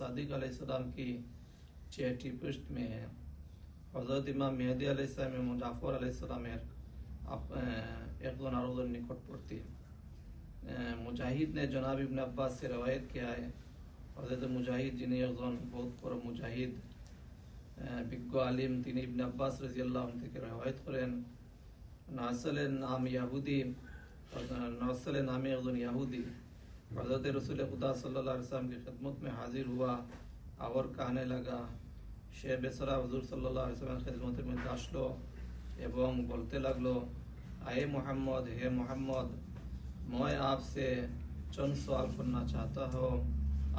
सादिक अलैहिस्सलाम की चेटी पुष्ट में है। हजरत इमाम मेहदी अलैहिस्सलाम এবং জাফর আলাইহিসসালামের একজন আরেকজন নিকটবর্তী। मुजाहिद ने जनाब इब्न अब्बास से रवायत किया है, हजरत मुजाहिद जिन्हें একজন बहुत বড় মুজাহিদ বিজ্ঞ আলিম, তিনি ইবনে আব্বাস রাদিয়াল্লাহু আনহু থেকে রওয়ায়াত করেন, নাসলের নাম ইয়াহুদি, नासले नामे একজন यहूदी हजरत रसूल खुदा सल्लल्लाहु अलैहि वसल्लम की खिदमत में हाजिर हुआ और कहने लगा, शे बेसरा हुजूर सल्लल्लाहु अलैहि वसल्लम खिदमत में আসলো এবং বলতে লাগলো, आए मोहम्मद, हे मोहम्मद, मैं आपसे चंद सवाल करना चाहता हूँ,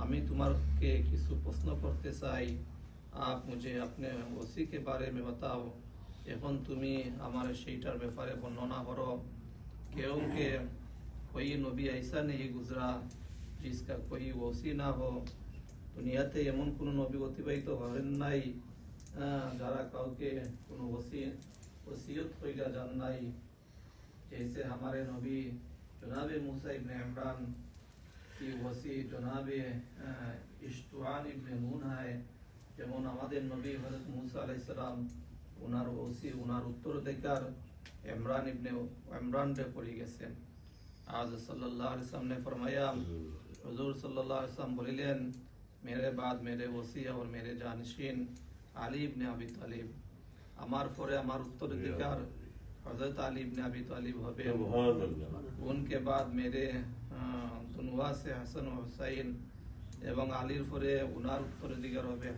আমি তোমাকে কিছু প্রশ্ন করতে চাই, आप मुझे अपने वसी के बारे में बताओ, এখন তুমি আমার সেইটার ব্যাপারে বর্ণনা করো, क्योंकि कोई नबी ऐसा नहीं गुजरा जिसका कोई वसी ना हो। दुनियाते एमन कोनो नबी অতিবাহিত হবেন নাই যারা কাউকে কোনো वसीयत কইরা যান নাই। जैसे हमारे नबी जनाब मूसा इब्न इमरान की वसी जनाब इश्तवान इब्न नून है, যেমন আমাদের নবী হযরত मूसा আলাইহিস সালাম ওনার ওসি ওনার উত্তরাধিকার इमरान पे पड़ी गए। आज सल्लल्लाहु अलैहि वसल्लम ने फरमाया, हुजूर सल्लल्लाहु अलैहि वसल्लम बोलिलेन, मेरे बाद मेरे वसी और मेरे जानशीन आली इब्ने अबी तालिब, আমার পরে আমার উত্তরাধিকার হযরত আলী ইবনে আবি তালিব হবে, उनके बाद मेरे दुनवा से হাসান ও হুসাইন এবং আলীর পরে উনার উত্তরাধিকার হবে